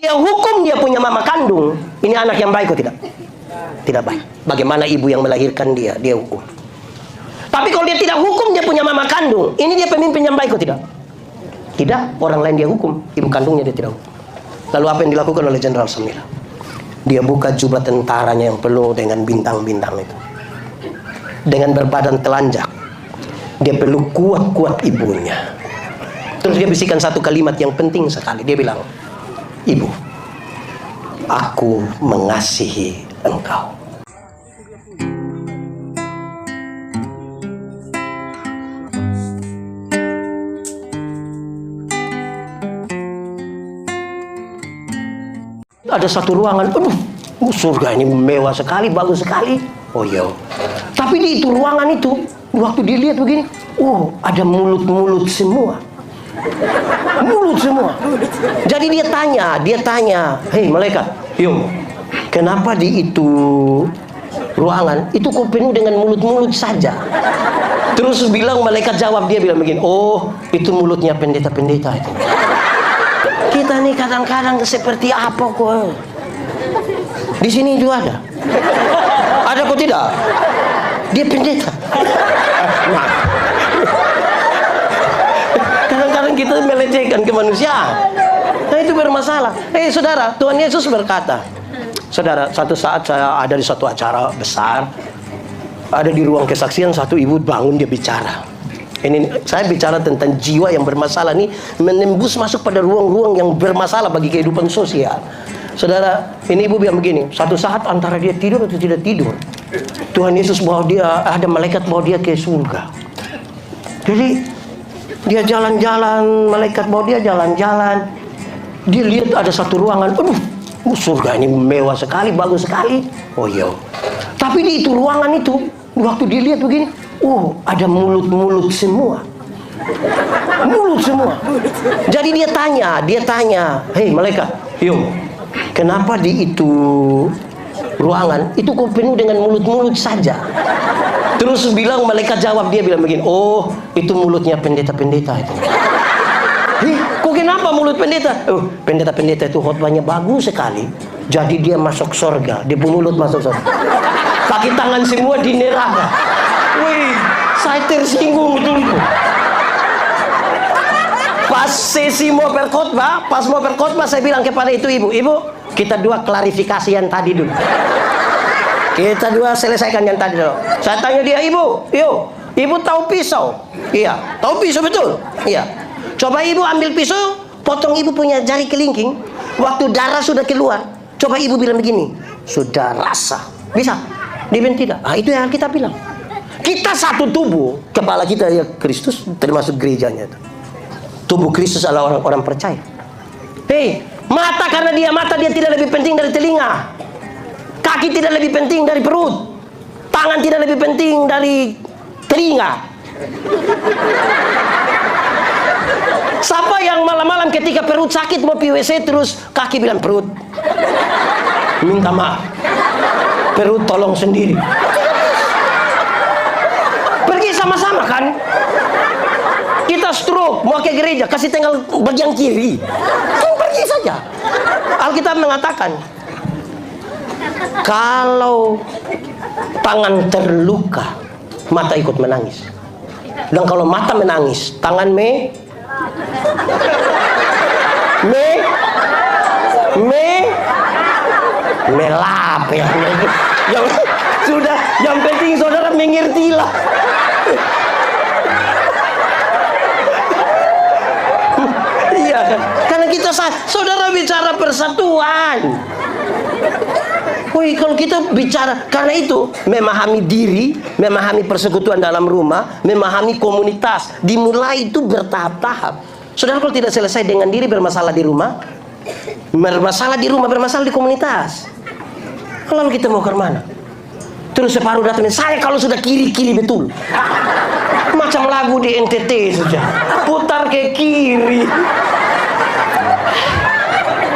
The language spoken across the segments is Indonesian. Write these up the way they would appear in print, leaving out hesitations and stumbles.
dia hukum dia punya mama kandung, ini anak yang baik atau tidak? Tidak baik. Bagaimana ibu yang melahirkan dia hukum. Tapi kalau dia tidak hukum dia punya mama kandung, ini dia pemimpin yang baik atau tidak? Tidak, orang lain dia hukum, ibu kandungnya dia tidak hukum. Lalu apa yang dilakukan oleh Jenderal Samila? Dia buka jubah tentaranya yang penuh dengan bintang-bintang itu. Dengan berbadan telanjang. Dia peluk kuat-kuat ibunya. Terus dia bisikan satu kalimat yang penting sekali. Dia bilang, "Ibu, aku mengasihi engkau." Ada satu ruangan, aduh, surga ini mewah sekali, bagus sekali. Oh iya. Tapi di itu ruangan itu, waktu dilihat begini, ada mulut-mulut semua. Mulut semua. Jadi dia tanya, "Hei malaikat, yuk, kenapa di itu ruangan itu kok penuh dengan mulut-mulut saja?" Terus malaikat jawab, dia bilang begini, "Oh, itu mulutnya pendeta-pendeta itu." Kita nih kadang-kadang seperti apa kok? Di sini juga ada. Ada kok tidak? Dia pendeta. Nah. Kadang-kadang kita melecehkan kemanusiaan. Nah itu bermasalah. Saudara, Tuhan Yesus berkata, saudara, satu saat saya ada di satu acara besar, ada di ruang kesaksian, satu ibu bangun, dia bicara. Ini saya bicara tentang jiwa yang bermasalah nih, menembus masuk pada ruang-ruang yang bermasalah bagi kehidupan sosial. Saudara, ini ibu bilang begini, satu saat antara dia tidur atau tidak tidur, Tuhan Yesus bawa dia, ada malaikat bawa dia ke surga. Jadi dia jalan-jalan, malaikat bawa dia jalan-jalan. Dia lihat ada satu ruangan, aduh, surga ini mewah sekali, bagus sekali. Oh iya. Tapi di itu ruangan itu, waktu dia lihat begini, ada mulut-mulut semua. Mulut semua. Jadi dia tanya, "Hei malaikat, yuk, kenapa di itu ruangan itu kok penuh dengan mulut-mulut saja?" Terus malaikat jawab, dia bilang begini, "Oh, itu mulutnya pendeta-pendeta itu." Kok kenapa mulut pendeta? Pendeta-pendeta itu khotbahnya bagus sekali. Jadi dia masuk surga, dia mulut masuk surga. Kaki tangan semua di neraka. Wih, saya tersinggung betul itu. Pas sesi mau berkhotbah, saya bilang kepada itu ibu, kita dua klarifikasi yang tadi dulu. Kita dua selesaikan yang tadi dulu. Saya tanya dia, ibu tahu pisau? Iya. Tahu pisau betul? Iya. Coba ibu ambil pisau, potong ibu punya jari kelingking. Waktu darah sudah keluar, coba ibu bilang begini, "Sudah rasa." Bisa? Dia bilang tidak. Itu yang kita bilang. Kita satu tubuh, kepala kita ya Kristus, termasuk gerejanya itu. Tubuh Kristus adalah orang-orang percaya. Mata, karena dia mata, dia tidak lebih penting dari telinga. Kaki tidak lebih penting dari perut. Tangan tidak lebih penting dari telinga. Siapa yang malam-malam ketika perut sakit mau pi WC terus kaki bilang, "Perut, minta maaf. Perut tolong sendiri." Pergi sama-sama kan? Kita stroke, mau ke gereja, kasih tinggal bagian kiri. Pergi saja. Alkitab mengatakan, kalau tangan terluka, mata ikut menangis. Dan kalau mata menangis, tangan melap ya. Yang penting saudara mengertilah. Iya, karena kita saudara bicara persatuan. Kalau kita bicara, karena itu memahami diri, memahami persekutuan dalam rumah, memahami komunitas, dimulai itu bertahap-tahap. Saudara kalau tidak selesai dengan diri, bermasalah di rumah, bermasalah di komunitas. Lalu kita mau ke mana? Terus separuh datang, saya kalau sudah kiri-kiri betul. Macam lagu di NTT saja, putar ke kiri.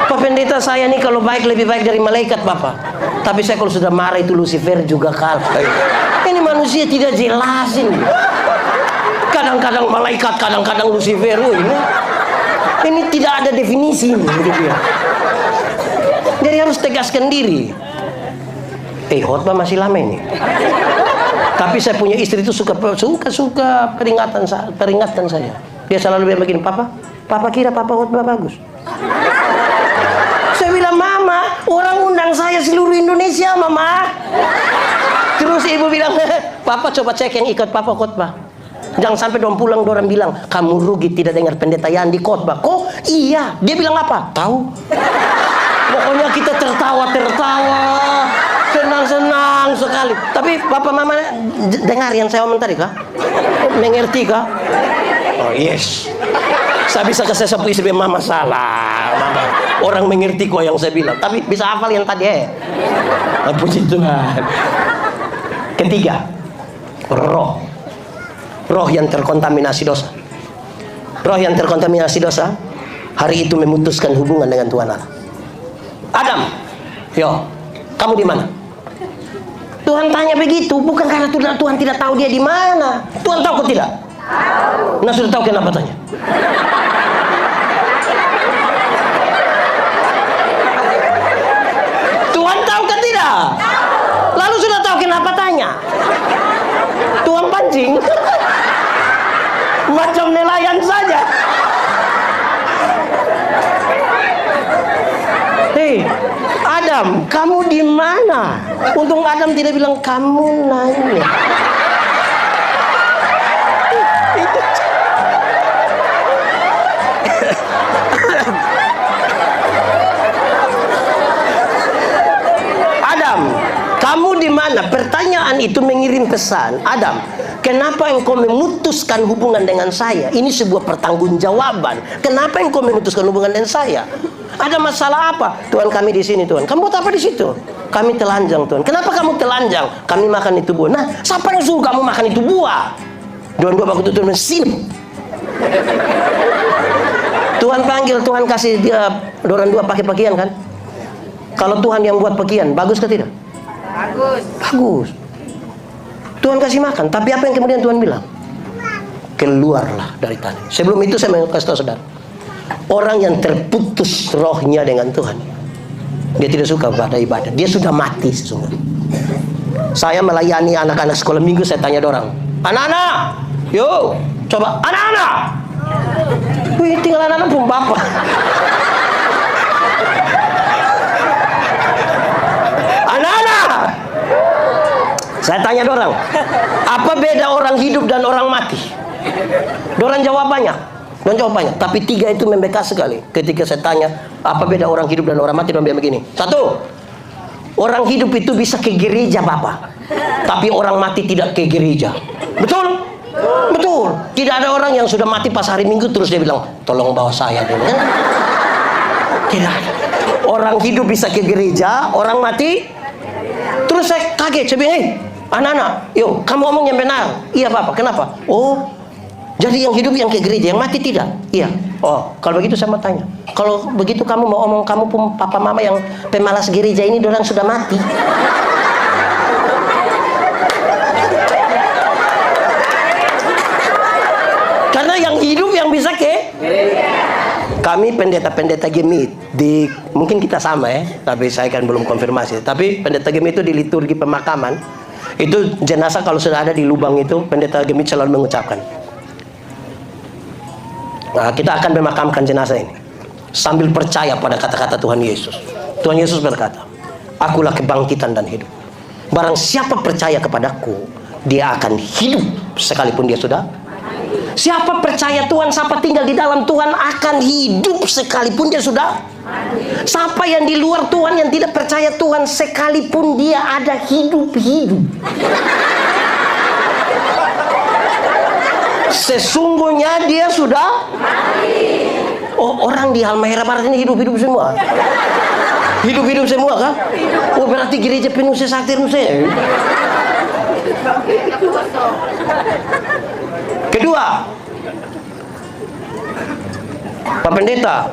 Pak pendeta, saya nih kalau baik lebih baik dari malaikat Bapak. Tapi saya kalau sudah marah itu Lucifer juga kalah. Ini manusia tidak jelasin. Kadang-kadang malaikat, kadang-kadang Lucifer. Ini tidak ada definisi. Saya harus tegaskan diri. Khotbah masih lama ini. Tapi saya punya istri itu suka peringatan saya. Dia selalu bilang begini, Papa kira Papa khotbah bagus. Saya bilang, Mama, orang undang saya seluruh Indonesia, Mama. Terus ibu bilang, Papa coba cek yang ikut Papa khotbah. Jangan sampai dorang pulang, dorang bilang, kamu rugi tidak dengar pendeta yang di khotbah. Kok iya? Dia bilang apa? Tahu. Pokoknya kita tertawa, senang-senang sekali. Tapi Bapak Mama dengar yang saya omong tadi kah? Mengerti kah? Oh yes. Saya bisa kasih sapu istri, Mama salah. Mama, orang mengerti kok yang saya bilang. Tapi bisa hafal yang tadi puji Tuhan. Ketiga, roh yang terkontaminasi dosa. Roh yang terkontaminasi dosa hari itu memutuskan hubungan dengan Tuhan Allah. Adam, kamu di mana? Tuhan tanya begitu, bukan karena Tuhan tidak tahu dia di mana. Tuhan tahu kok tidak? Tahu. Nah, sudah tahu kenapa tanya? Tuhan tahu kan tidak? Lalu sudah tahu kenapa tanya? Tuhan pancing. Macam nelayan saja. Adam, kamu di mana? Untung Adam tidak bilang kamu nanya. Adam, kamu di mana? Pertanyaan itu mengirim pesan. Adam, kenapa engkau memutuskan hubungan dengan saya? Ini sebuah pertanggungjawaban. Kenapa engkau memutuskan hubungan dengan saya? Ada masalah apa? Tuhan, kami di sini, Tuhan. Kamu buat apa di situ? Kami telanjang, Tuhan. Kenapa kamu telanjang? Kami makan itu buah. Nah, siapa yang suruh kamu makan itu buah? Dua baku Tuhan sini. Tuhan panggil, Tuhan kasih dia dorang dua pakai pakaian kan? Kalau Tuhan yang buat pakaian, bagus ke tidak? Bagus. Tuhan kasih makan, tapi apa yang kemudian Tuhan bilang? Keluarlah dari tanah. Sebelum itu saya mau kasih tahu saudara. Orang yang terputus rohnya dengan Tuhan, dia tidak suka pada ibadah. Dia sudah mati sesungguhnya. Saya melayani anak-anak sekolah minggu, saya tanya dorang, anak-anak, yuk, coba, anak-anak. Wih, tinggal anak-anak pun bapak. Anak-anak. Saya tanya dorang, apa beda orang hidup dan orang mati? Dorang jawab banyak. Tapi tiga itu membekas sekali. Ketika saya tanya, apa beda orang hidup dan orang mati? Dia bilang begini. Satu, orang hidup itu bisa ke gereja, Bapak. Tapi orang mati tidak ke gereja. Betul? Betul. Tidak ada orang yang sudah mati pas hari Minggu terus dia bilang, tolong bawa saya dulu. Kan? Tidak ada. Orang hidup bisa ke gereja, orang mati. Terus saya kaget. Saya bilang, anak-anak, yuk, kamu ngomong yang benar. Iya, Bapak. Kenapa? Oh, jadi yang hidup yang ke gereja, yang mati tidak? Iya. Oh, kalau begitu saya mau tanya. Kalau begitu kamu mau omong kamu pun papa mama yang pemalas gereja ini dorang sudah mati. Karena yang hidup yang bisa ke kami pendeta-pendeta Gemit di mungkin kita sama tapi saya kan belum konfirmasi. Tapi pendeta Gemit itu di liturgi pemakaman itu jenazah kalau sudah ada di lubang itu pendeta Gemit selalu mengucapkan. Nah, kita akan memakamkan jenazah ini sambil percaya pada kata-kata Tuhan Yesus. Tuhan Yesus berkata, akulah kebangkitan dan hidup. Barang siapa percaya kepadaku, dia akan hidup sekalipun dia sudah. Siapa percaya Tuhan, siapa tinggal di dalam Tuhan akan hidup sekalipun dia sudah. Siapa yang di luar Tuhan, yang tidak percaya Tuhan, sekalipun dia ada hidup-hidup, sesungguhnya dia sudah mati. Oh, orang di Halmahera Barat ini hidup-hidup semua. Hidup-hidup semua kan? Oh, berarti gereja penuh sesaktir saya. Kedua, Pak Pendeta,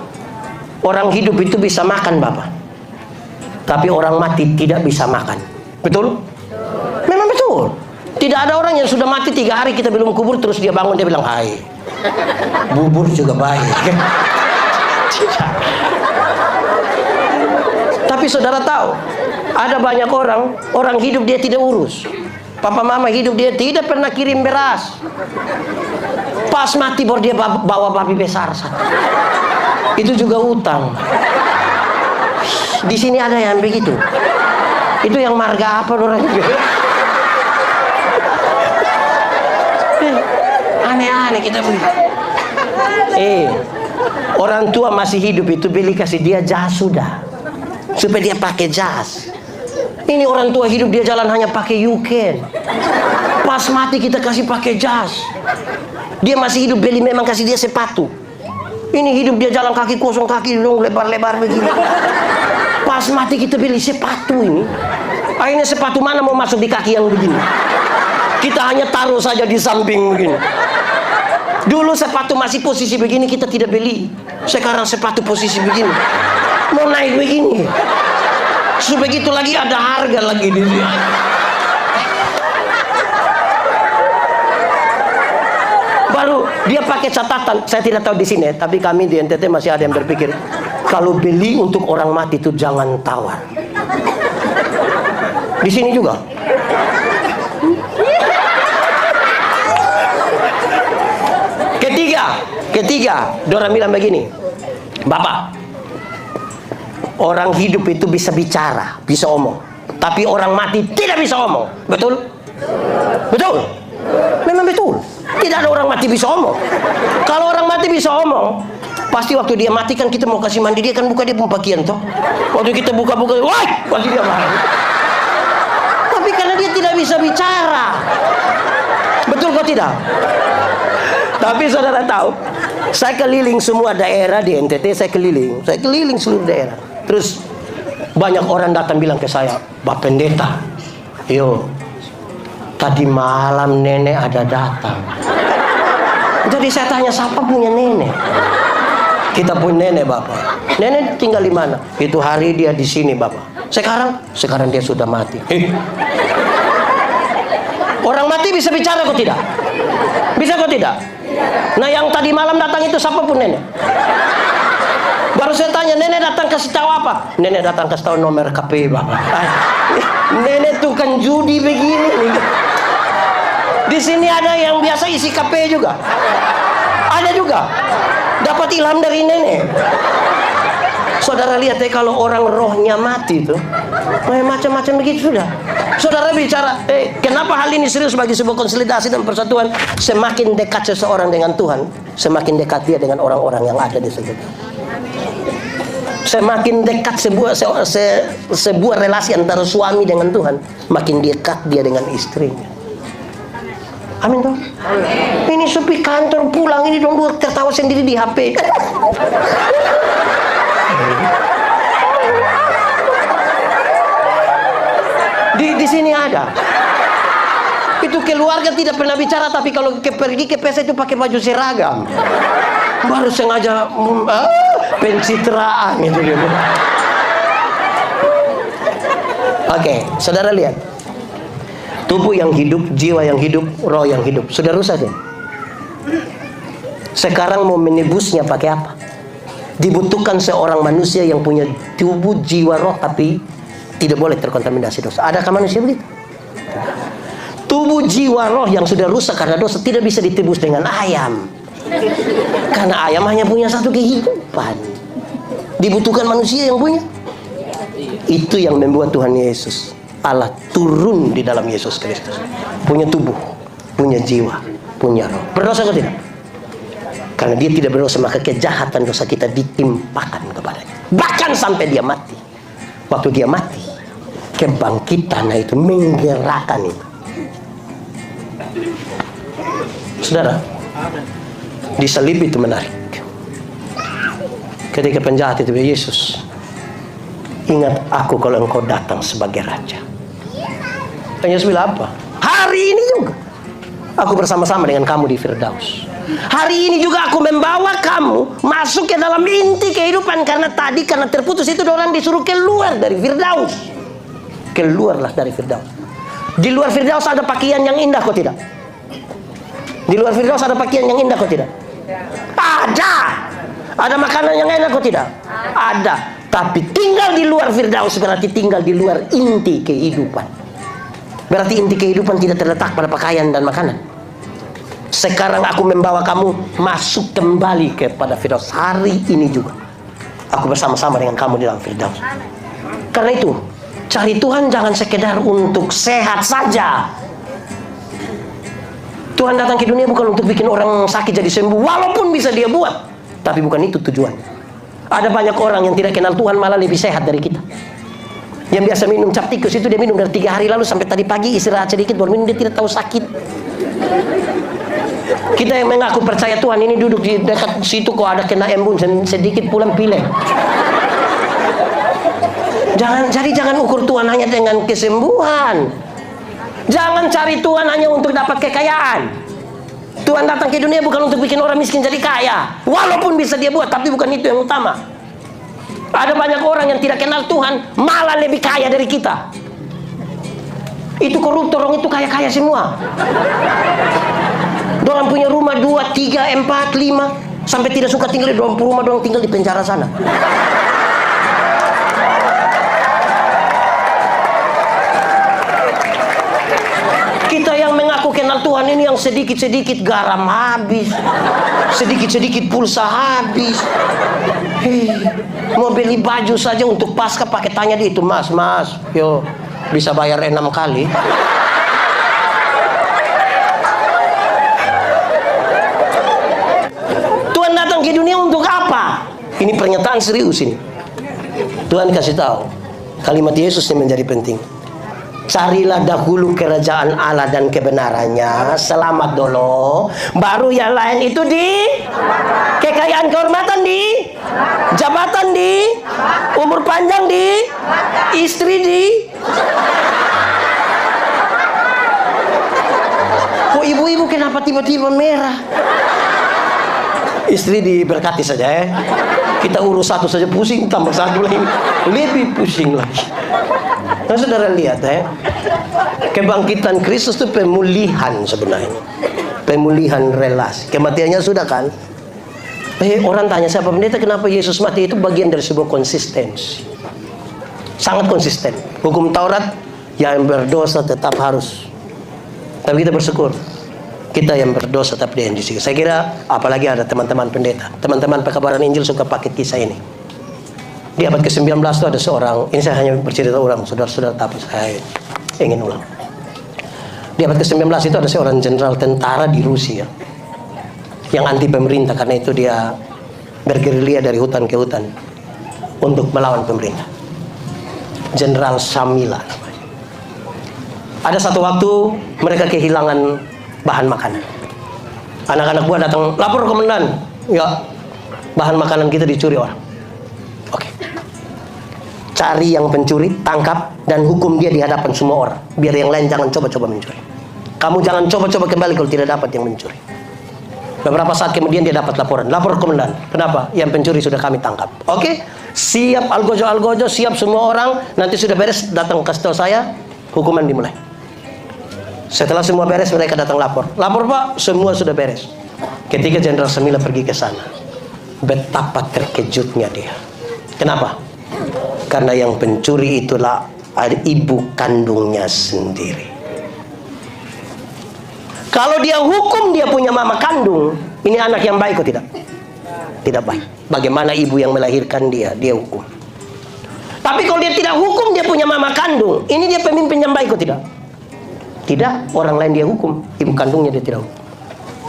orang hidup itu bisa makan, Bapak. Tapi orang mati tidak bisa makan. Betul? Memang betul. Tidak ada orang yang sudah mati 3 hari kita belum kubur terus dia bangun dia bilang, hai, bubur juga baik. Tidak. Tapi saudara tahu, ada banyak orang hidup dia tidak urus. Papa mama hidup dia tidak pernah kirim beras. Pas mati baru dia bawa babi besar satu. Itu juga utang. Di sini ada yang begitu. Itu yang marga apa orang itu? Aneh-aneh kita begini. Orang tua masih hidup itu beli kasih dia jas sudah, supaya dia pakai jas. Ini orang tua hidup dia jalan hanya pakai yuken. Pas mati kita kasih pakai jas. Dia masih hidup beli memang kasih dia sepatu. Ini hidup dia jalan kaki kosong, kaki dong lebar-lebar begini. Pas mati kita beli sepatu ini. Akhirnya sepatu mana mau masuk di kaki yang begini? Kita hanya taruh saja di samping begini. Dulu sepatu masih posisi begini kita tidak beli. Sekarang sepatu posisi begini. Mau naik begini. Sebegitu lagi ada harga lagi di sini. Baru dia pakai catatan. Saya tidak tahu di sini, tapi kami di NTT masih ada yang berpikir kalau beli untuk orang mati itu jangan tawar. Di sini juga. Ketiga, dorang bilang begini, Bapak, orang hidup itu bisa bicara, bisa omong, tapi orang mati tidak bisa omong. Betul? Betul? Memang betul. Tidak ada orang mati bisa omong. Kalau orang mati bisa omong, pasti waktu dia mati kan kita mau kasih mandi, dia kan buka dia pakaian toh. Waktu kita buka-buka, wah, pasti dia marah. Tapi karena dia tidak bisa bicara. Betul kok tidak? Tapi saudara tahu, saya keliling semua daerah di NTT, saya keliling seluruh daerah. Terus banyak orang datang bilang ke saya, Pak Pendeta, yo, tadi malam nenek ada datang. Jadi saya tanya, siapa punya nenek? Kita punya nenek, Bapak. Nenek tinggal di mana? Itu hari dia di sini, Bapak. Sekarang dia sudah mati. Orang mati bisa bicara kok tidak? Bisa kok tidak? Nah yang tadi malam datang itu siapa pun nenek. Baru saya tanya, nenek datang kasih tahu apa? Nenek datang kasih tahu nomor KP Bapak. Nenek tukang judi begini. Di sini ada yang biasa isi KP juga. Ada juga. Dapat ilham dari nenek. Saudara lihat ya, kalau orang rohnya mati itu macam-macam begitu sudah. Saudara bicara, kenapa hal ini serius bagi sebuah konsolidasi dan persatuan? Semakin dekat seseorang dengan Tuhan, semakin dekat dia dengan orang-orang yang ada di sekitar. Semakin dekat sebuah relasi antara suami dengan Tuhan, makin dekat dia dengan istrinya. Amin toh? Ini sepi kantor pulang ini dong dua tertawa sendiri di HP. Di sini ada. Itu keluarga tidak pernah bicara, tapi kalau pergi ke pesta itu pakai baju seragam. Baru sengaja pencitraan itu dia. Oke, saudara lihat. Tubuh yang hidup, jiwa yang hidup, roh yang hidup. Sudah rusak ya? Sekarang mau menebusnya pakai apa? Dibutuhkan seorang manusia yang punya tubuh, jiwa, roh, tapi tidak boleh terkontaminasi dosa. Adakah manusia begitu? Tubuh, jiwa, roh yang sudah rusak karena dosa tidak bisa ditebus dengan ayam. Karena ayam hanya punya satu kehidupan. Dibutuhkan manusia yang punya. Itu yang membuat Tuhan Yesus, Allah turun di dalam Yesus Kristus. Punya tubuh, punya jiwa, punya roh. Berdosa atau tidak? Karena dia tidak berdosa, maka kejahatan dosa kita ditimpakan kepadanya. Bahkan sampai dia mati. Waktu dia mati, kebangkitan itu menggerakkan itu. Saudara, disalib itu menarik. Ketika penjahat itu, Yesus, ingat aku kalau engkau datang sebagai raja. Dan Yesus bilang apa? Hari ini juga aku bersama-sama dengan kamu di Firdaus. Hari ini juga aku membawa kamu masuk ke dalam inti kehidupan. Karena terputus itu orang disuruh keluar dari Firdaus. Keluarlah dari Firdaus. Di luar Firdaus ada pakaian yang indah kok tidak? Di luar Firdaus ada pakaian yang indah kok tidak? Ada. Ada makanan yang enak kok tidak? Ada. Tapi tinggal di luar Firdaus berarti tinggal di luar inti kehidupan. Berarti inti kehidupan tidak terletak pada pakaian dan makanan. Sekarang aku membawa kamu masuk kembali kepada Firdaus. Hari ini juga aku bersama-sama dengan kamu di dalam Firdaus. Karena itu, cari Tuhan jangan sekedar untuk sehat saja. Tuhan datang ke dunia bukan untuk bikin orang sakit jadi sembuh, walaupun bisa dia buat. Tapi bukan itu tujuannya. Ada banyak orang yang tidak kenal Tuhan malah lebih sehat dari kita. Yang biasa minum cap tikus itu dia minum dari 3 hari lalu sampai tadi pagi istirahat sedikit baru minum, dia tidak tahu sakit. Kita yang mengaku percaya Tuhan ini duduk di dekat situ kok ada kena embun sedikit pulang pilek. Jangan ukur Tuhan hanya dengan kesembuhan. Jangan cari Tuhan hanya untuk dapat kekayaan. Tuhan datang ke dunia bukan untuk bikin orang miskin jadi kaya. Walaupun bisa dia buat, tapi bukan itu yang utama. Ada banyak orang yang tidak kenal Tuhan malah lebih kaya dari kita. Itu koruptor, orang itu kaya-kaya semua. Dorang punya rumah 2, 3, 4, 5. Sampai tidak suka tinggal di rumah, dorang tinggal di penjara sana. Kita yang mengaku kenal Tuhan ini yang sedikit-sedikit garam habis, sedikit-sedikit pulsa habis. Mau beli baju saja untuk Paskah pakai tanya dia itu, mas, yo bisa bayar 6 kali. Tuhan datang ke dunia untuk apa? Ini pernyataan serius ini. Tuhan kasih tahu, kalimat Yesus ini menjadi penting. Carilah dahulu kerajaan Allah dan kebenarannya, selamat dulu, baru yang lain itu di kekayaan, kehormatan di, jabatan di, umur panjang di, istri di. Kok ibu-ibu kenapa tiba-tiba merah? Istri diberkati saja ya. Kita urus satu saja pusing, tambah satu lagi lebih pusing lagi. Nah, saudara lihat ya, kebangkitan Kristus itu pemulihan sebenarnya, pemulihan relasi. Kematiannya sudah kan? Orang tanya siapa pendeta, kenapa Yesus mati? Itu bagian dari sebuah konsistensi, sangat konsisten. Hukum Taurat, yang berdosa tetap harus. Tapi kita bersyukur, kita yang berdosa tetap diinjil. Saya kira apalagi ada teman-teman pendeta, teman-teman pekabaran Injil suka pakai kisah ini. Di abad ke-19 itu ada seorang, ini saya hanya bercerita ulang, saudara-saudara, tapi saya ingin ulang. Di abad ke-19 itu ada seorang jenderal tentara di Rusia yang anti pemerintah, karena itu dia bergerilya dari hutan ke hutan untuk melawan pemerintah. Jenderal Shamila namanya. Ada satu waktu mereka kehilangan bahan makanan. Anak-anak buah datang, lapor komandan, ya bahan makanan kita dicuri orang. Oke. Cari yang pencuri, tangkap, dan hukum dia di hadapan semua orang. Biar yang lain jangan coba-coba mencuri. Kamu jangan coba-coba kembali kalau tidak dapat yang mencuri. Beberapa saat kemudian dia dapat laporan. Lapor komandan. Kenapa? Yang pencuri sudah kami tangkap. Oke. Siap algojo-algojo, siap semua orang. Nanti sudah beres, datang kasih tahu saya, hukuman dimulai. Setelah semua beres, mereka datang lapor. Lapor pak, semua sudah beres. Ketika Jenderal Shamila pergi ke sana, betapa terkejutnya dia. Kenapa? Karena yang pencuri itulah ibu kandungnya sendiri. Kalau dia hukum dia punya mama kandung, ini anak yang baik atau tidak? Tidak baik. Bagaimana ibu yang melahirkan dia hukum. Tapi kalau dia tidak hukum dia punya mama kandung, ini dia pemimpin yang baik atau tidak? Tidak, orang lain dia hukum, ibu kandungnya dia tidak hukum.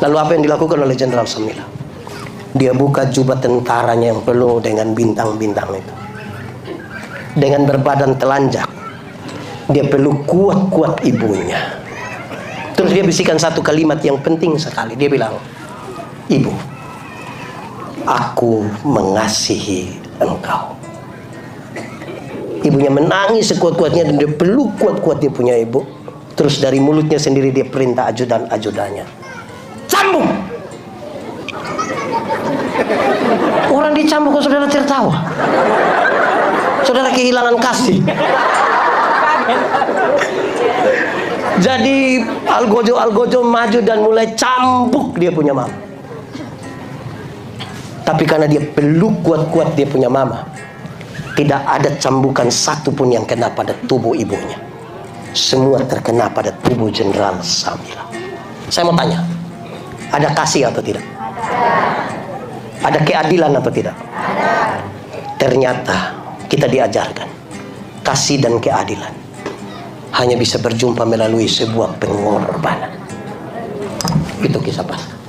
Lalu apa yang dilakukan oleh Jenderal Shamila? Dia buka jubah tentaranya yang penuh dengan bintang-bintang itu. Dengan berbadan telanjang, dia peluk kuat-kuat ibunya. Terus dia bisikan satu kalimat yang penting sekali. Dia bilang, ibu, aku mengasihi engkau. Ibunya menangis sekuat-kuatnya dan dia peluk kuat-kuat dia punya ibu. Terus dari mulutnya sendiri dia perintah ajudan-ajudannya, cambuk. Orang dicambuk kok saudara tertawa? Saudara kehilangan kasih. Jadi algojo maju dan mulai cambuk dia punya mama. Tapi karena dia peluk kuat-kuat dia punya mama, Tidak ada cambukan satu pun yang kena pada tubuh ibunya. Semua terkena pada tubuh Jenderal Samila. Saya mau tanya, ada kasih atau tidak? Ada keadilan atau tidak? Ternyata kita diajarkan kasih dan keadilan hanya bisa berjumpa melalui sebuah pengorbanan. Itu kisah Paskah.